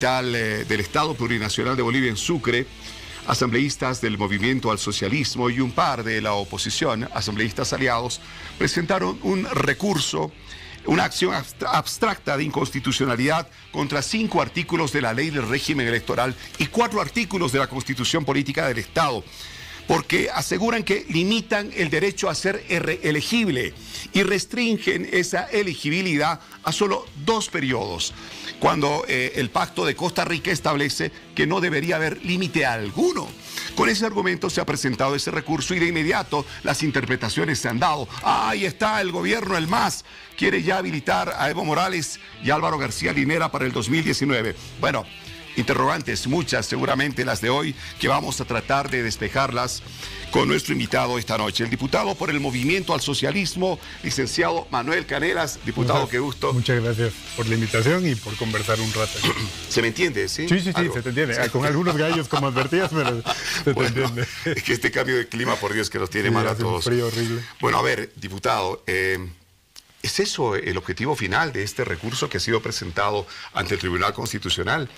Del Estado Plurinacional de Bolivia en Sucre, asambleístas del Movimiento al Socialismo y un par de la oposición, asambleístas aliados, presentaron un recurso, una acción abstracta de inconstitucionalidad contra 5 artículos de la Ley del Régimen Electoral y 4 artículos de la Constitución Política del Estado, porque aseguran que limitan el derecho a ser elegible y restringen esa elegibilidad a solo 2 periodos, cuando el Pacto de Costa Rica establece que no debería haber límite alguno. Con ese argumento se ha presentado ese recurso y de inmediato las interpretaciones se han dado. Ahí está el gobierno, el MAS, quiere ya habilitar a Evo Morales y Álvaro García Linera para el 2019. Bueno, interrogantes, muchas, seguramente las de hoy, que vamos a tratar de despejarlas con nuestro invitado esta noche, el diputado por el Movimiento al Socialismo, licenciado Manuel Canelas. Diputado, qué gusto. Muchas gracias por la invitación y por conversar un rato. ¿Se me entiende, sí? Sí, se te entiende. Con algunos gallos, como advertías, pero se te entiende. Es que este cambio de clima, por Dios, que nos tiene mal a todos. Un frío horrible. Bueno, a ver, diputado, ¿es eso el objetivo final de este recurso que ha sido presentado ante el Tribunal Constitucional?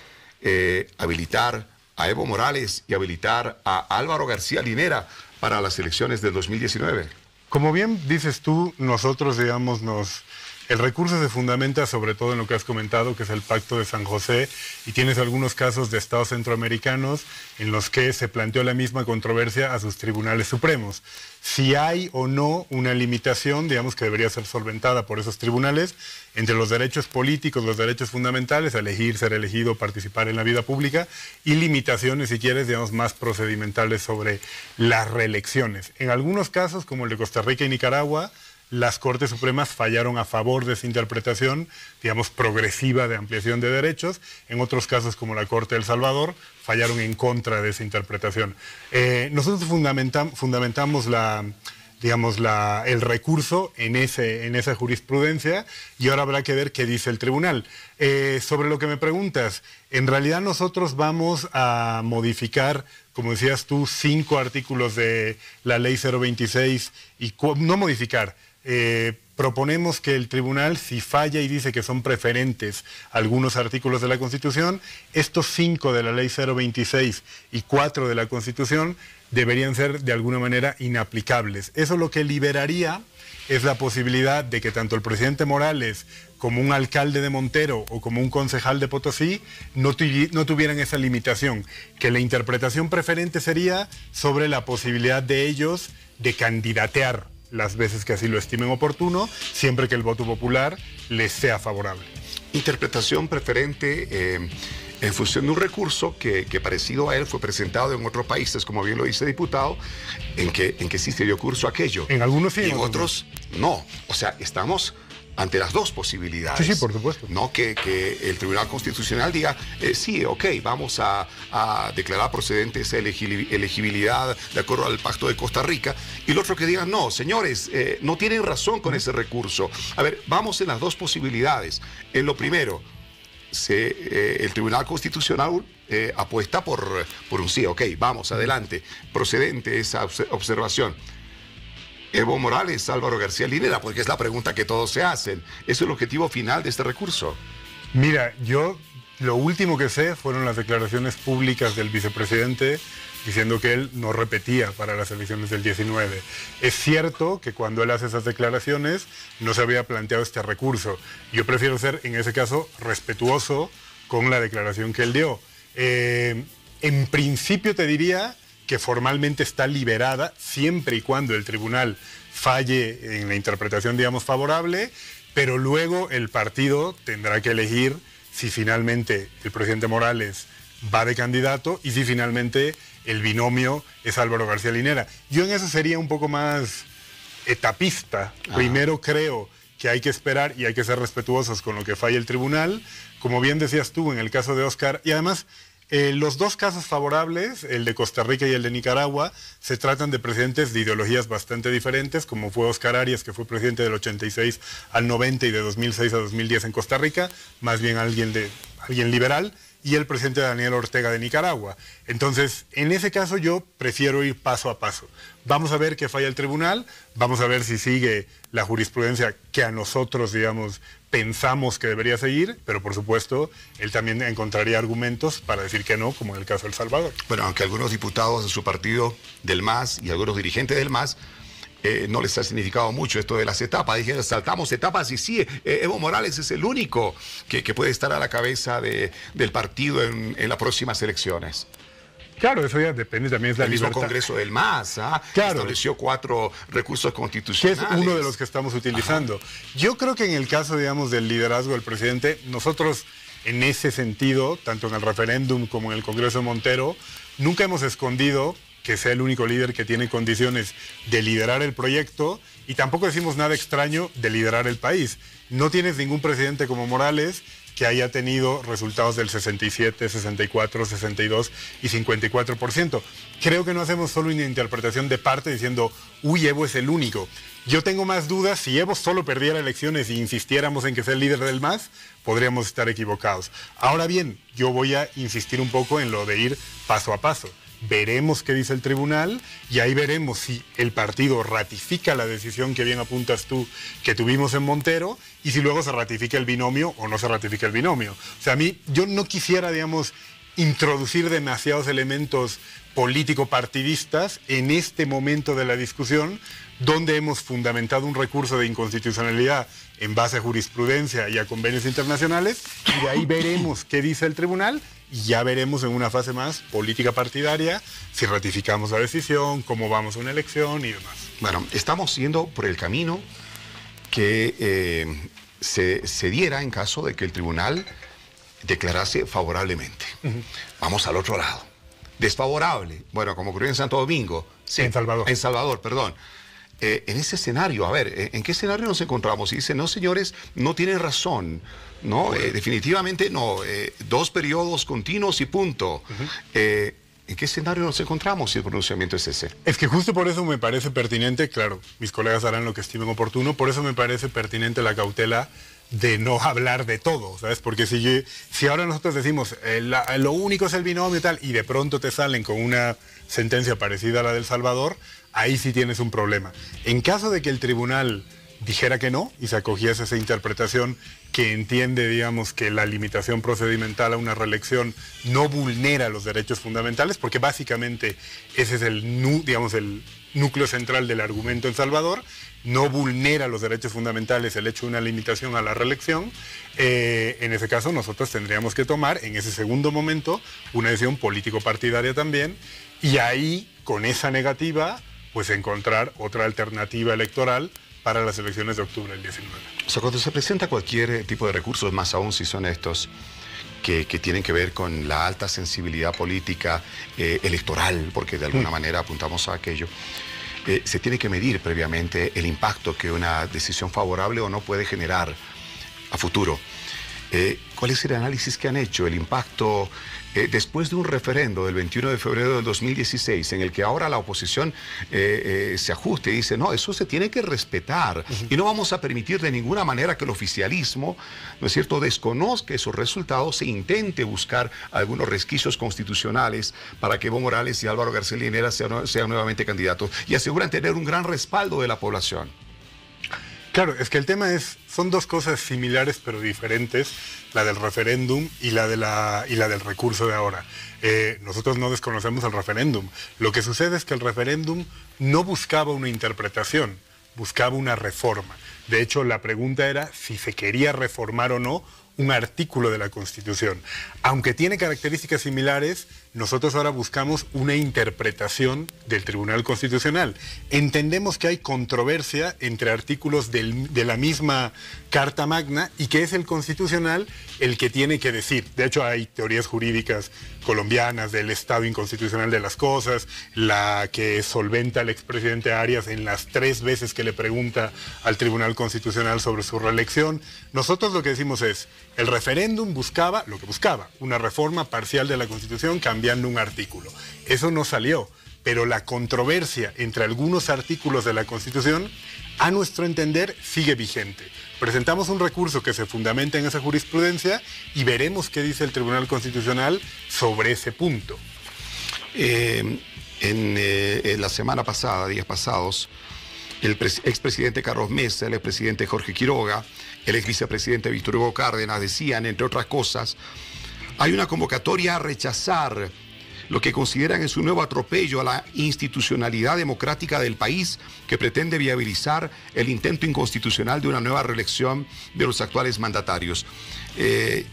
Habilitar a Evo Morales y habilitar a Álvaro García Linera para las elecciones del 2019. Como bien dices tú, nosotros, digamos, el recurso se fundamenta sobre todo en lo que has comentado, que es el Pacto de San José, y tienes algunos casos de estados centroamericanos en los que se planteó la misma controversia a sus tribunales supremos. Si hay o no una limitación, digamos, que debería ser solventada por esos tribunales, entre los derechos políticos, los derechos fundamentales, elegir, ser elegido, participar en la vida pública, y limitaciones, si quieres, digamos, más procedimentales sobre las reelecciones. En algunos casos, como el de Costa Rica y Nicaragua, las Cortes Supremas fallaron a favor de esa interpretación, digamos, progresiva de ampliación de derechos. En otros casos, como la Corte de El Salvador, fallaron en contra de esa interpretación. Nosotros fundamentamos el recurso en esa jurisprudencia, y ahora habrá que ver qué dice el tribunal. Sobre lo que me preguntas, en realidad nosotros vamos a modificar, como decías tú, 5 artículos de la Ley 026, y no modificar, proponemos que el tribunal, si falla y dice que son preferentes algunos artículos de la Constitución, estos 5 de la Ley 026 y 4 de la Constitución deberían ser de alguna manera inaplicables. Eso lo que liberaría es la posibilidad de que tanto el presidente Morales como un alcalde de Montero o como un concejal de Potosí no tuvieran esa limitación, que la interpretación preferente sería sobre la posibilidad de ellos de candidatear las veces que así lo estimen oportuno, siempre que el voto popular les sea favorable. Interpretación preferente en función de un recurso que parecido a él fue presentado en otros países, como bien lo dice diputado, en que sí se dio curso a aquello. En algunos sí. Y en otros no. O sea, estamos ante las 2 posibilidades. Sí, por supuesto. No que el Tribunal Constitucional diga, sí, ok, vamos a declarar procedente esa elegibilidad de acuerdo al Pacto de Costa Rica, y el otro que diga, no, señores, no tienen razón con ese recurso. A ver, vamos en las 2 posibilidades. En lo primero, el Tribunal Constitucional apuesta por un sí, ok, vamos, adelante, procedente esa observación. Evo Morales, Álvaro García Linera, porque es la pregunta que todos se hacen. ¿Es el objetivo final de este recurso? Mira, yo lo último que sé fueron las declaraciones públicas del vicepresidente diciendo que él no repetía para las elecciones del 19. Es cierto que cuando él hace esas declaraciones no se había planteado este recurso. Yo prefiero ser, en ese caso, respetuoso con la declaración que él dio. En principio te diría que formalmente está liberada siempre y cuando el tribunal falle en la interpretación, digamos, favorable, pero luego el partido tendrá que elegir si finalmente el presidente Morales va de candidato y si finalmente el binomio es Álvaro García Linera. Yo en eso sería un poco más etapista. Primero creo que hay que esperar y hay que ser respetuosos con lo que falle el tribunal, como bien decías tú en el caso de Oscar, y además los 2 casos favorables, el de Costa Rica y el de Nicaragua, se tratan de presidentes de ideologías bastante diferentes, como fue Oscar Arias, que fue presidente del 86 al 90 y de 2006 a 2010 en Costa Rica, más bien alguien liberal, y el presidente Daniel Ortega de Nicaragua. Entonces, en ese caso yo prefiero ir paso a paso. Vamos a ver qué falla el tribunal, vamos a ver si sigue la jurisprudencia que a nosotros, digamos, pensamos que debería seguir, pero por supuesto, él también encontraría argumentos para decir que no, como en el caso de El Salvador. Bueno, aunque algunos diputados de su partido del MAS y algunos dirigentes del MAS no les ha significado mucho esto de las etapas. Dijeron, saltamos etapas y sí, Evo Morales es el único que puede estar a la cabeza del partido en las próximas elecciones. Claro, eso ya depende también de la libertad. El mismo Congreso del MAS claro, estableció 4 recursos constitucionales. Que es uno de los que estamos utilizando. Ajá. Yo creo que en el caso, digamos, del liderazgo del presidente, nosotros en ese sentido, tanto en el referéndum como en el Congreso de Montero, nunca hemos escondido que sea el único líder que tiene condiciones de liderar el proyecto y tampoco decimos nada extraño de liderar el país. No tienes ningún presidente como Morales que haya tenido resultados del 67, 64, 62 y 54%. Creo que no hacemos solo una interpretación de parte diciendo, uy, Evo es el único. Yo tengo más dudas, si Evo solo perdiera elecciones y insistiéramos en que sea el líder del MAS, podríamos estar equivocados. Ahora bien, yo voy a insistir un poco en lo de ir paso a paso. Veremos qué dice el tribunal y ahí veremos si el partido ratifica la decisión que bien apuntas tú que tuvimos en Montero y si luego se ratifica el binomio o no se ratifica el binomio. O sea, yo no quisiera, digamos, introducir demasiados elementos político-partidistas en este momento de la discusión donde hemos fundamentado un recurso de inconstitucionalidad en base a jurisprudencia y a convenios internacionales y de ahí veremos qué dice el tribunal y ya veremos en una fase más política partidaria si ratificamos la decisión, cómo vamos a una elección y demás. Bueno, estamos yendo por el camino que se diera en caso de que el tribunal declarase favorablemente. Vamos al otro lado. Desfavorable. Bueno, como ocurrió en Santo Domingo. Sí, en Salvador. En Salvador, perdón. En ese escenario, a ver, ¿en qué escenario nos encontramos? Y dice, no, señores, no tienen razón, ¿no? Definitivamente no, 2 periodos continuos y punto. ¿En qué escenario nos encontramos si el pronunciamiento es ese? Es que justo por eso me parece pertinente, claro, mis colegas harán lo que estimen oportuno, por eso me parece pertinente la cautela de no hablar de todo, ¿sabes? Porque si ahora nosotros decimos, lo único es el binomio y tal, y de pronto te salen con una sentencia parecida a la del Salvador, ahí sí tienes un problema. En caso de que el tribunal dijera que no y se acogiese a esa interpretación que entiende, digamos, que la limitación procedimental a una reelección no vulnera los derechos fundamentales, porque básicamente ese es el núcleo central del argumento en Salvador, no vulnera los derechos fundamentales el hecho de una limitación a la reelección, en ese caso nosotros tendríamos que tomar en ese segundo momento una decisión político-partidaria también, y ahí, con esa negativa, pues encontrar otra alternativa electoral para las elecciones de octubre del 19. O sea, cuando se presenta cualquier tipo de recursos, más aún si son estos que tienen que ver con la alta sensibilidad política electoral, porque de alguna manera apuntamos a aquello, se tiene que medir previamente el impacto que una decisión favorable o no puede generar a futuro. ¿Cuál es el análisis que han hecho? El impacto después de un referendo del 21 de febrero del 2016, en el que ahora la oposición se ajuste y dice, no, eso se tiene que respetar y no vamos a permitir de ninguna manera que el oficialismo, ¿no es cierto?, desconozca esos resultados e intente buscar algunos resquicios constitucionales para que Evo Morales y Álvaro García Linera sean nuevamente candidatos y aseguran tener un gran respaldo de la población. Claro, es que el tema son 2 cosas similares pero diferentes, la del referéndum y la del recurso de ahora. Nosotros no desconocemos el referéndum. Lo que sucede es que el referéndum no buscaba una interpretación, buscaba una reforma. De hecho, la pregunta era si se quería reformar o no un artículo de la Constitución. Aunque tiene características similares, nosotros ahora buscamos una interpretación del Tribunal Constitucional. Entendemos que hay controversia entre artículos de la misma Carta Magna y que es el Constitucional el que tiene que decir. De hecho, hay teorías jurídicas colombianas del estado inconstitucional de las cosas, la que solventa el expresidente Arias en las 3 veces que le pregunta al Tribunal Constitucional sobre su reelección. Nosotros lo que decimos es, el referéndum buscaba una reforma parcial de la Constitución cambiando un artículo. Eso no salió. pero la controversia entre algunos artículos de la Constitución, a nuestro entender, sigue vigente. Presentamos un recurso que se fundamenta en esa jurisprudencia y veremos qué dice el Tribunal Constitucional sobre ese punto. En la semana pasada, días pasados, el expresidente Carlos Mesa, el expresidente Jorge Quiroga, el ex vicepresidente Víctor Hugo Cárdenas decían, entre otras cosas, hay una convocatoria a rechazar lo que consideran es un nuevo atropello a la institucionalidad democrática del país que pretende viabilizar el intento inconstitucional de una nueva reelección de los actuales mandatarios.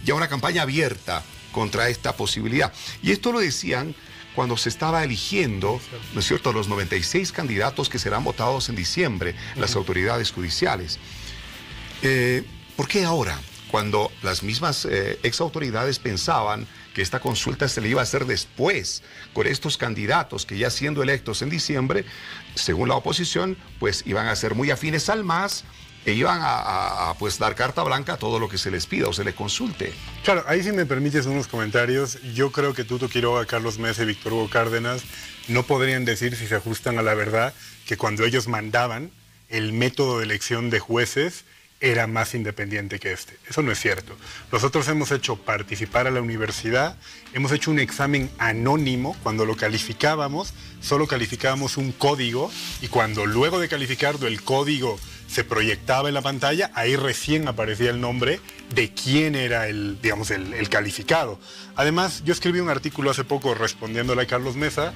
Ya una campaña abierta contra esta posibilidad. Y esto lo decían cuando se estaba eligiendo, ¿no es cierto?, los 96 candidatos que serán votados en diciembre, las autoridades judiciales. ¿Por qué ahora? Cuando las mismas exautoridades pensaban que esta consulta se le iba a hacer después, con estos candidatos que ya siendo electos en diciembre, según la oposición, pues iban a ser muy afines al MAS e iban a pues dar carta blanca a todo lo que se les pida o se les consulte. Claro, ahí si me permites unos comentarios, yo creo que Tuto Quiroga, Carlos Mesa y Víctor Hugo Cárdenas no podrían decir, si se ajustan a la verdad, que cuando ellos mandaban, el método de elección de jueces era más independiente que este. Eso no es cierto. Nosotros hemos hecho participar a la universidad, hemos hecho un examen anónimo. Cuando lo calificábamos, solo calificábamos un código, y cuando luego de calificarlo el código se proyectaba en la pantalla, ahí recién aparecía el nombre de quién era el calificado. Además, yo escribí un artículo hace poco respondiéndole a Carlos Mesa.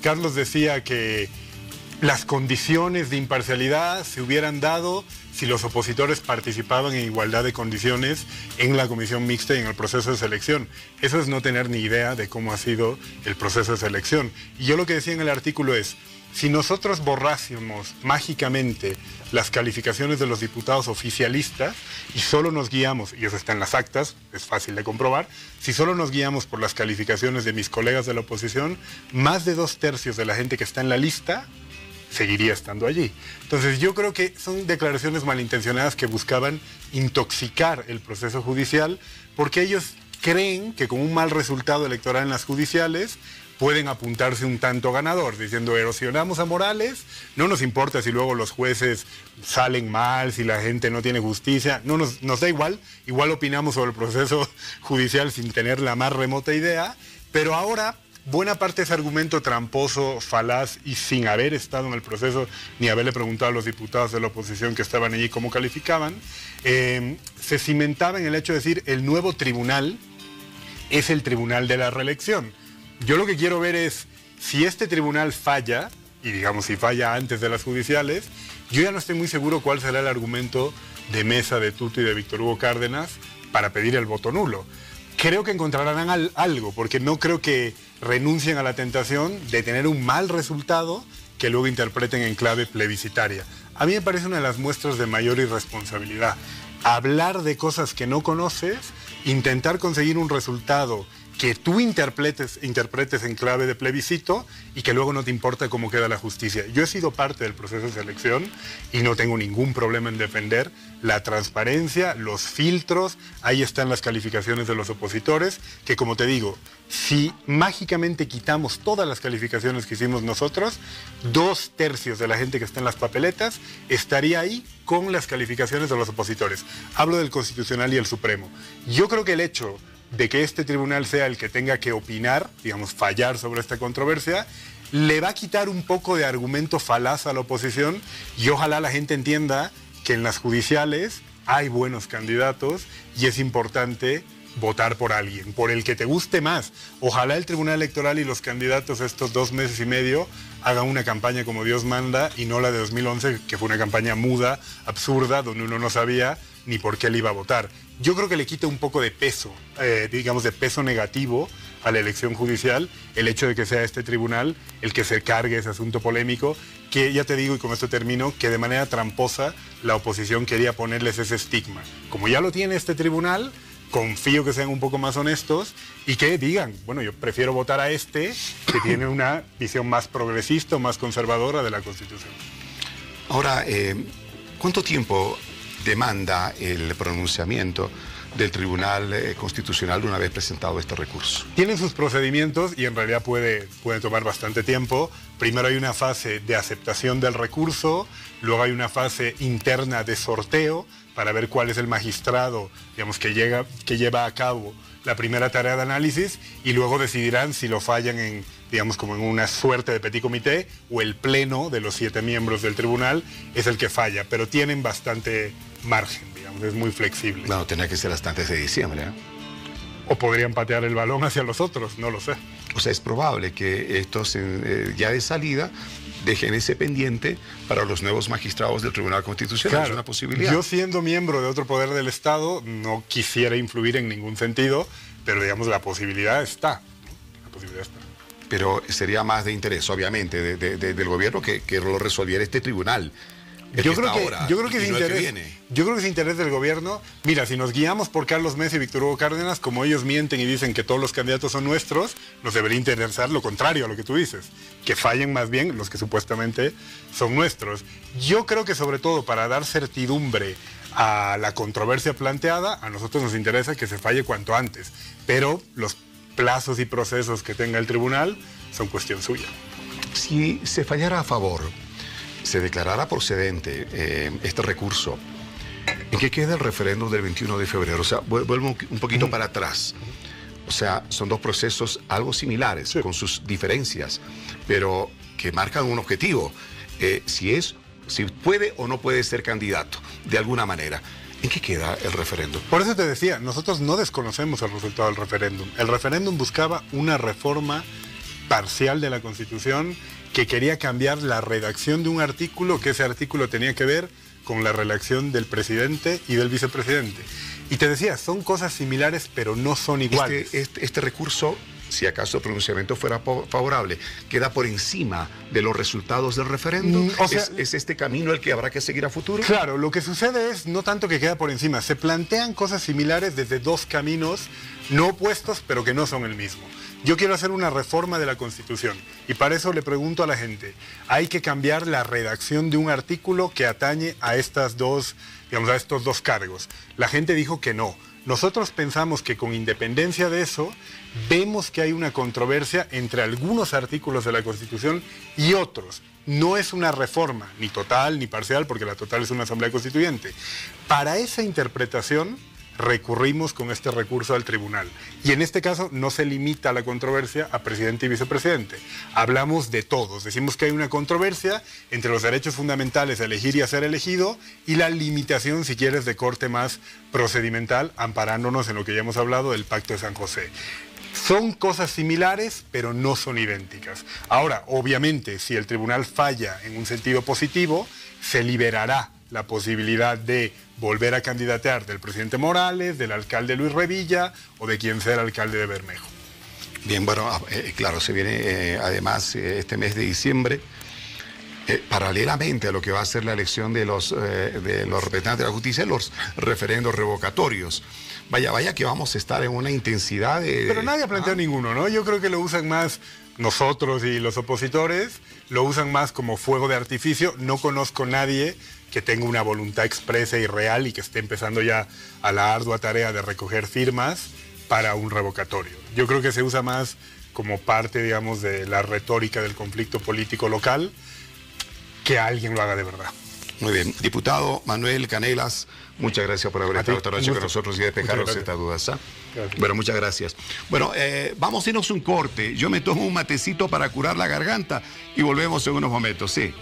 Carlos decía que las condiciones de imparcialidad se hubieran dado si los opositores participaban en igualdad de condiciones en la comisión mixta y en el proceso de selección. Eso es no tener ni idea de cómo ha sido el proceso de selección. Y yo lo que decía en el artículo es, si nosotros borrásemos mágicamente las calificaciones de los diputados oficialistas y solo nos guiamos, y eso está en las actas, es fácil de comprobar, si solo nos guiamos por las calificaciones de mis colegas de la oposición, más de 2/3 de la gente que está en la lista seguiría estando allí. Entonces yo creo que son declaraciones malintencionadas que buscaban intoxicar el proceso judicial, porque ellos creen que con un mal resultado electoral en las judiciales pueden apuntarse un tanto ganador, diciendo erosionamos a Morales, no nos importa si luego los jueces salen mal, si la gente no tiene justicia, no nos da igual, igual opinamos sobre el proceso judicial sin tener la más remota idea, pero ahora buena parte de ese argumento tramposo, falaz y sin haber estado en el proceso ni haberle preguntado a los diputados de la oposición que estaban allí cómo calificaban, se cimentaba en el hecho de decir el nuevo tribunal es el tribunal de la reelección. Yo lo que quiero ver es si este tribunal falla, y digamos si falla antes de las judiciales, yo ya no estoy muy seguro cuál será el argumento de Mesa, de Tuto y de Víctor Hugo Cárdenas para pedir el voto nulo. Creo que encontrarán algo, porque no creo que renuncien a la tentación de tener un mal resultado que luego interpreten en clave plebiscitaria. A mí me parece una de las muestras de mayor irresponsabilidad. Hablar de cosas que no conoces, intentar conseguir un resultado que tú interpretes en clave de plebiscito y que luego no te importa cómo queda la justicia. Yo he sido parte del proceso de selección y no tengo ningún problema en defender la transparencia, los filtros. Ahí están las calificaciones de los opositores, que como te digo, si mágicamente quitamos todas las calificaciones que hicimos nosotros, 2/3 de la gente que está en las papeletas estaría ahí con las calificaciones de los opositores. Hablo del Constitucional y el Supremo. Yo creo que el hecho de que este tribunal sea el que tenga que opinar, digamos, fallar sobre esta controversia, le va a quitar un poco de argumento falaz a la oposición, y ojalá la gente entienda que en las judiciales hay buenos candidatos y es importante votar por alguien, por el que te guste más. Ojalá el Tribunal Electoral y los candidatos estos 2 meses y medio hagan una campaña como Dios manda y no la de 2011, que fue una campaña muda, absurda, donde uno no sabía ni por qué le iba a votar. Yo creo que le quita un poco de peso, digamos de peso negativo a la elección judicial, el hecho de que sea este tribunal el que se cargue ese asunto polémico, que ya te digo, y con esto termino, que de manera tramposa la oposición quería ponerles ese estigma. Como ya lo tiene este tribunal, confío que sean un poco más honestos y que digan, bueno, yo prefiero votar a este, que tiene una visión más progresista o más conservadora de la Constitución. Ahora, ¿cuánto tiempo demanda el pronunciamiento del Tribunal Constitucional una vez presentado este recurso? Tienen sus procedimientos y en realidad pueden tomar bastante tiempo. Primero hay una fase de aceptación del recurso, luego hay una fase interna de sorteo para ver cuál es el magistrado, digamos, que lleva a cabo la primera tarea de análisis, y luego decidirán si lo fallan en, digamos, como en una suerte de petit comité, o el pleno de los 7 miembros del tribunal es el que falla, pero tienen bastante margen, digamos, es muy flexible. Bueno, tendrá que ser hasta antes de diciembre, ¿eh? O podrían patear el balón hacia los otros, no lo sé. O sea, es probable que estos ya de salida dejen ese pendiente para los nuevos magistrados del Tribunal Constitucional. Claro, es una posibilidad. Yo, siendo miembro de otro poder del Estado, no quisiera influir en ningún sentido, pero digamos la posibilidad está. La posibilidad está. Pero sería más de interés, obviamente, del gobierno que lo resolviera este tribunal. Yo creo que es interés del gobierno. Mira, si nos guiamos por Carlos Mesa y Víctor Hugo Cárdenas, como ellos mienten y dicen que todos los candidatos son nuestros, nos debería interesar lo contrario a lo que tú dices, que fallen más bien los que supuestamente son nuestros. Yo creo que sobre todo para dar certidumbre a la controversia planteada, a nosotros nos interesa que se falle cuanto antes, pero los plazos y procesos que tenga el tribunal son cuestión suya. Si se fallara a favor, se declarara procedente este recurso, ¿en qué queda el referéndum del 21 de febrero? O sea, vuelvo un poquito para atrás. O sea, son dos procesos algo similares, sí, con sus diferencias, pero que marcan un objetivo. Si puede o no puede ser candidato, de alguna manera. ¿En qué queda el referéndum? Por eso te decía, nosotros no desconocemos el resultado del referéndum. El referéndum buscaba una reforma parcial de la Constitución que quería cambiar la redacción de un artículo, que ese artículo tenía que ver con la relación del presidente y del vicepresidente. Y te decía, son cosas similares, pero no son iguales. Este recurso, si acaso el pronunciamiento fuera favorable, queda por encima de los resultados del referéndum. O sea, ¿Es este camino el que habrá que seguir a futuro? Claro, lo que sucede es no tanto que queda por encima, se plantean cosas similares desde dos caminos no opuestos, pero que no son el mismo. Yo quiero hacer una reforma de la Constitución y para eso le pregunto a la gente, ¿hay que cambiar la redacción de un artículo que atañe a estas dos, digamos, a estos dos cargos? La gente dijo que no. Nosotros pensamos que con independencia de eso, vemos que hay una controversia entre algunos artículos de la Constitución y otros. No es una reforma, ni total ni parcial, porque la total es una asamblea constituyente. Para esa interpretación recurrimos con este recurso al tribunal. Y en este caso no se limita la controversia a presidente y vicepresidente. Hablamos de todos. Decimos que hay una controversia entre los derechos fundamentales a elegir y a ser elegido y la limitación, si quieres, de corte más procedimental, amparándonos en lo que ya hemos hablado del Pacto de San José. Son cosas similares, pero no son idénticas. Ahora, obviamente, si el tribunal falla en un sentido positivo, se liberará la posibilidad de volver a candidatear del presidente Morales, del alcalde Luis Revilla o de quien sea el alcalde de Bermejo. Bien, bueno, claro, se viene además este mes de diciembre, paralelamente a lo que va a ser la elección de los representantes de la justicia, los referendos revocatorios. Vaya que vamos a estar en una intensidad de... Pero nadie ha planteado ninguno, ¿no? Yo creo que lo usan más nosotros y los opositores, lo usan más como fuego de artificio. No conozco nadie que tenga una voluntad expresa y real y que esté empezando ya a la ardua tarea de recoger firmas para un revocatorio. Yo creo que se usa más como parte, digamos, de la retórica del conflicto político local, que alguien lo haga de verdad. Muy bien. Diputado Manuel Canelas, muchas gracias por haber estado esta noche con nosotros y despejarnos estas dudas. Bueno, muchas gracias. Bueno, vamos a irnos un corte. Yo me tomo un matecito para curar la garganta y volvemos en unos momentos, sí.